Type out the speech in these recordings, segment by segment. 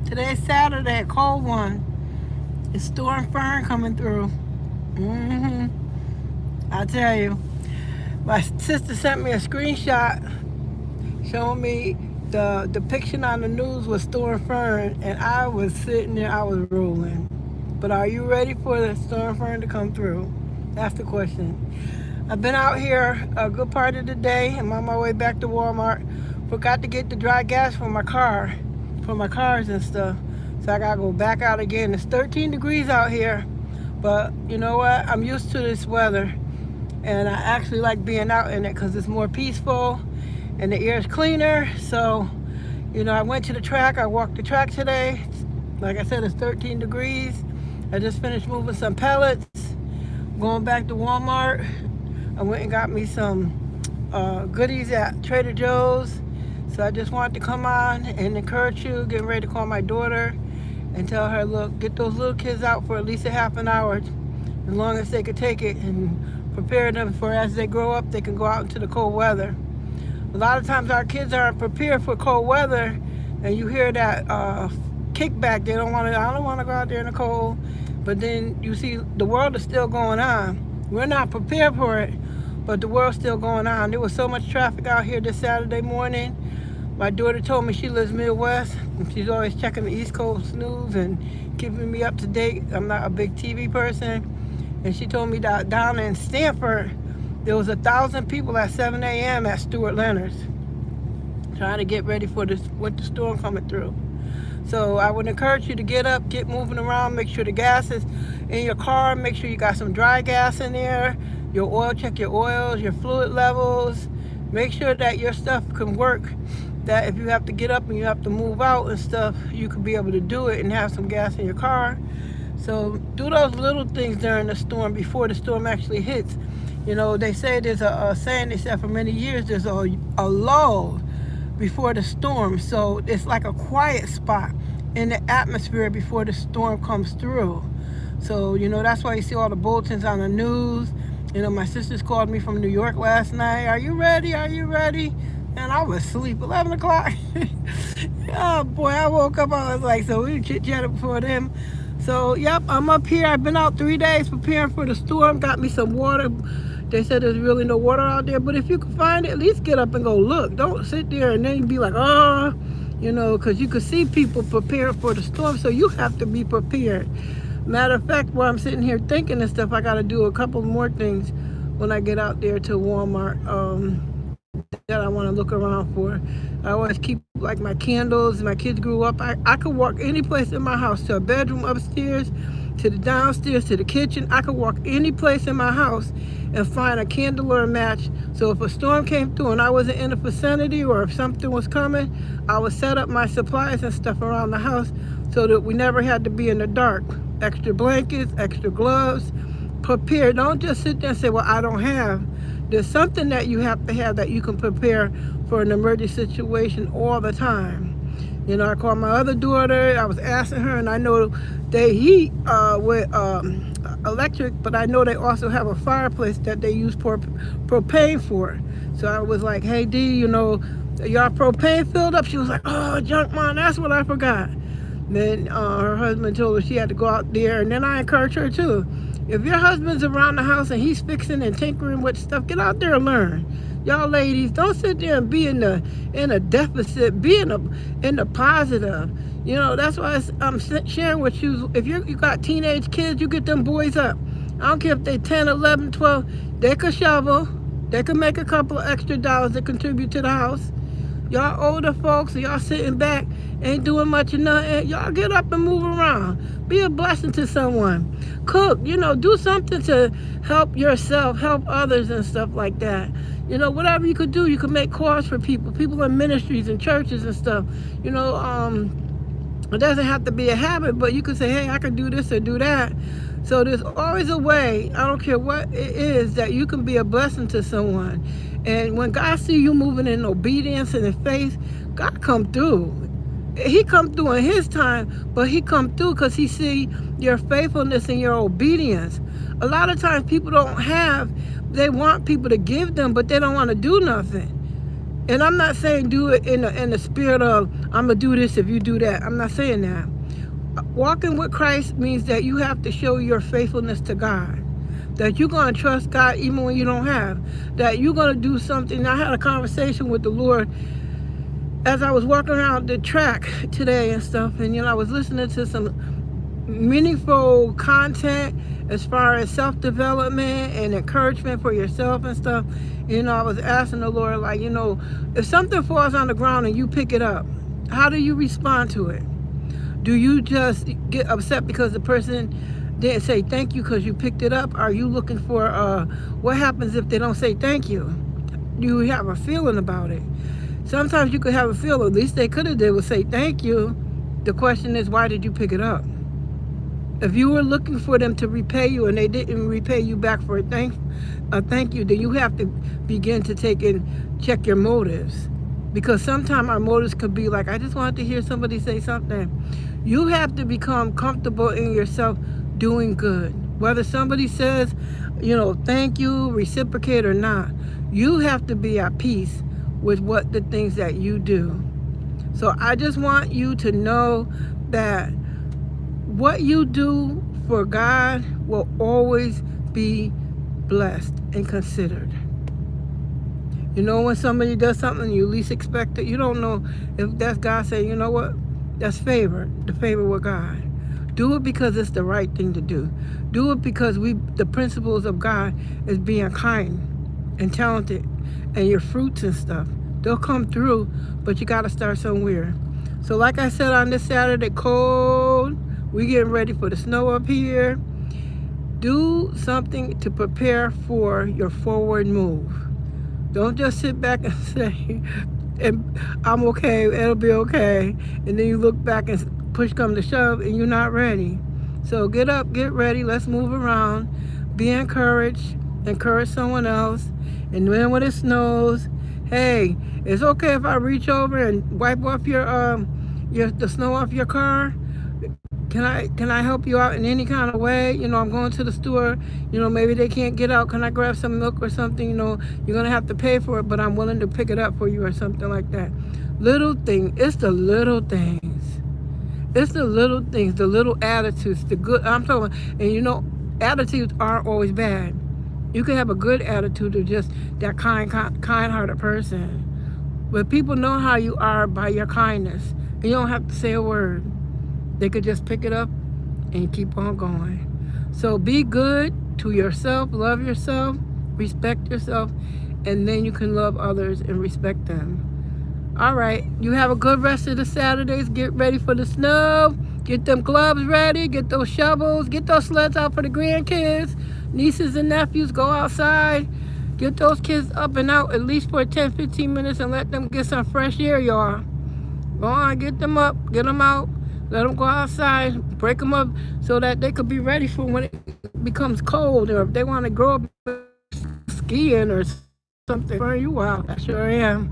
Today's Saturday, a cold one. It's Storm Fern coming through. I tell you, my sister sent me a screenshot showing me the depiction on the news with Storm Fern, and I was sitting there, I was rolling. But are you ready for the Storm Fern to come through? That's the question. I've been out here a good part of the day. I'm on my way back to Walmart. Forgot to get the dry gas for my car, for my cars and stuff. So I gotta go back out again. It's 13 degrees out here, but you know what? I'm used to this weather, and I actually like being out in it because it's more peaceful and the air is cleaner. So, you know, I went to the track. I walked the track today. Like I said, it's 13 degrees. I just finished moving some pellets. Going back to Walmart. I went and got me some goodies at Trader Joe's. So I just wanted to come on and encourage you, getting ready to call my daughter and tell her, look, get those little kids out for at least a half an hour, as long as they could take it, and prepare them for as they grow up, they can go out into the cold weather. A lot of times our kids aren't prepared for cold weather, and you hear that kickback. They don't want to, I don't want to go out there in the cold. But then you see the world is still going on. We're not prepared for it, but the world's still going on. There was so much traffic out here this Saturday morning. My daughter told me she lives Midwest, and she's always checking the East Coast news and keeping me up to date. I'm not a big TV person. And she told me that down in Stanford, there was 1,000 people at 7 a.m. at Stuart Leonard's trying to get ready for this winter storm coming through. So I would encourage you to get up, get moving around, make sure the gas is in your car, make sure you got some dry gas in there, your oil, check your oils, your fluid levels, make sure that your stuff can work, that if you have to get up and you have to move out and stuff, you could be able to do it and have some gas in your car. So do those little things during the storm before the storm actually hits. You know, they say there's a saying, they said for many years, there's a lull before the storm. So it's like a quiet spot in the atmosphere before the storm comes through. So, you know, that's why you see all the bulletins on the news. You know, my sisters called me from New York last night. Are you ready? Are you ready? And I was asleep, 11 o'clock. Oh boy, I woke up, I was like, so we chit-chatted before them. So, yep, I'm up here. I've been out 3 days preparing for the storm. Got me some water. They said there's really no water out there, but if you can find it, at least get up and go look. Don't sit there and then be like, oh, you know, because you can see people preparing for the storm, so you have to be prepared. Matter of fact, while I'm sitting here thinking and stuff, I got to do a couple more things when I get out there to Walmart that I want to look around for. I always keep like my candles. My kids grew up. I could walk any place in my house, to a bedroom upstairs, to the downstairs, to the kitchen. I could walk any place in my house and find a candle or a match. So if a storm came through and I wasn't in the vicinity, or if something was coming, I would set up my supplies and stuff around the house so that we never had to be in the dark. Extra blankets, extra gloves, prepare. Don't just sit there and say, well, I don't have. There's something that you have to have that you can prepare for an emergency situation all the time. You know, I called my other daughter. I was asking her, and I know they heat with electric, but I know they also have a fireplace that they use propane for. So I was like, hey, D, you know, y'all propane filled up? She was like, oh, junk mom, that's what I forgot. Then her husband told her she had to go out there, and then I encouraged her too. If your husband's around the house and he's fixing and tinkering with stuff, get out there and learn. Y'all ladies, don't sit there and be in a deficit. Be in the positive. You know, that's why I'm sharing with you. If you got teenage kids, you get them boys up. I don't care if they're 10, 11, 12. They could shovel. They could make a couple of extra dollars to contribute to the house. Y'all older folks, y'all sitting back, ain't doing much of nothing. Y'all get up and move around. Be a blessing to someone. Cook, you know, do something to help yourself, help others and stuff like that. You know, whatever you could do, you could make calls for people in ministries and churches and stuff. You know, it doesn't have to be a habit, but you could say, hey, I can do this or do that. So there's always a way, I don't care what it is, that you can be a blessing to someone. And when God see you moving in obedience and in faith, God come through. He come through in his time, but he come through because he see your faithfulness and your obedience. A lot of times people don't have, they want people to give them, but they don't want to do nothing. And I'm not saying do it in the spirit of, I'm going to do this if you do that. I'm not saying that. Walking with Christ means that you have to show your faithfulness to God. That you're going to trust God even when you don't have. That you're going to do something. I had a conversation with the Lord as I was walking around the track today and stuff. And, I was listening to some meaningful content as far as self-development and encouragement for yourself and stuff. I was asking the Lord, like, if something falls on the ground and you pick it up, how do you respond to it? Do you just get upset because the person didn't say thank you because you picked it up? Are you looking for what happens if they don't say thank you? You have a feeling about it. Sometimes you could have a feeling, at least they could have did was say thank you. The question is, why did you pick it up? If you were looking for them to repay you and they didn't repay you back for a thank you, then you have to begin to check your motives. Because sometimes our motives could be like, I just wanted to hear somebody say something. You have to become comfortable in yourself doing good. Whether somebody says, thank you, reciprocate or not, you have to be at peace with the things that you do. So I just want you to know that what you do for God will always be blessed and considered. When somebody does something you least expect it, you don't know if that's God saying, you know what, that's favor, the favor with God. Do it because it's the right thing to do. Do it because the principles of God is being kind and talented, and your fruits and stuff, they'll come through, but you got to start somewhere. So like I said, on this Saturday, cold, we getting ready for the snow up here. Do something to prepare for your forward move. Don't just sit back and say, I'm okay, it'll be okay. And then you look back and push come to shove and you're not ready. So get up, get ready, let's move around. Be encouraged, encourage someone else. And then when it snows, hey, it's okay if I reach over and wipe off the snow off your car. Can I help you out in any kind of way? I'm going to the store. Maybe they can't get out. Can I grab some milk or something? You're going to have to pay for it, but I'm willing to pick it up for you or something like that. Little thing. It's the little things. It's the little things, the little attitudes, the good. I'm talking about, and attitudes aren't always bad. You can have a good attitude of just that kind-hearted person. But people know how you are by your kindness. And you don't have to say a word. They could just pick it up and keep on going. So be good to yourself, love yourself, respect yourself, and then you can love others and respect them. All right, you have a good rest of the Saturdays. Get ready for the snow. Get them gloves ready. Get those shovels. Get those sleds out for the grandkids. Nieces and nephews, go outside. Get those kids up and out at least for 10, 15 minutes and let them get some fresh air, y'all. Go on, get them up, get them out. Let them go outside, break them up so that they could be ready for when it becomes cold, or if they want to grow up skiing or something. For you out, I sure am.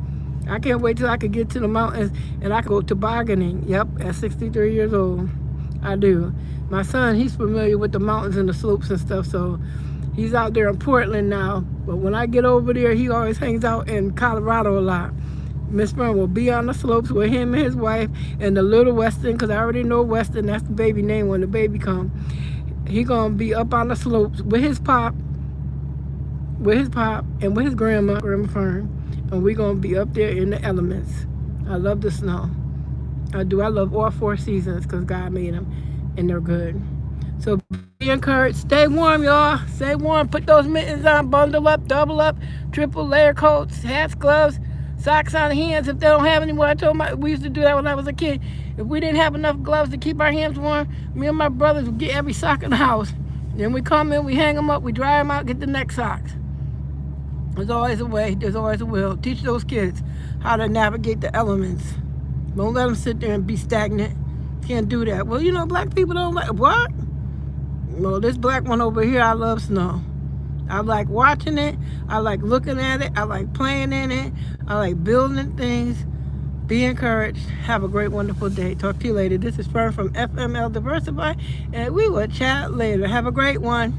I can't wait till I could get to the mountains and I could go tobogganing. Yep, at 63 years old, I do. My son, he's familiar with the mountains and the slopes and stuff, so he's out there in Portland now. But when I get over there, he always hangs out in Colorado a lot. Miss Fern will be on the slopes with him and his wife and the little Weston, because I already know Weston, that's the baby name when the baby come. He gonna be up on the slopes with his pop and with his grandma Fern, and we gonna be up there in the elements. I love the snow. I do. I love all 4 seasons because God made them and they're good. So be encouraged. Stay warm, y'all. Stay warm. Put those mittens on. Bundle up, double up, triple layer coats, hats, gloves, socks on hands if they don't have any more. I told we used to do that when I was a kid. If we didn't have enough gloves to keep our hands warm, me and my brothers would get every sock in the house. Then we come in, we hang them up, we dry them out, get the next socks. There's always a way, there's always a will. Teach those kids how to navigate the elements. Don't let them sit there and be stagnant. Can't do that. Well, black people don't like, what? Well, this black one over here, I love snow. I like watching it. I like looking at it. I like playing in it. I like building things. Be encouraged. Have a great, wonderful day. Talk to you later. This is Fern from FML Diversify, and we will chat later. Have a great one.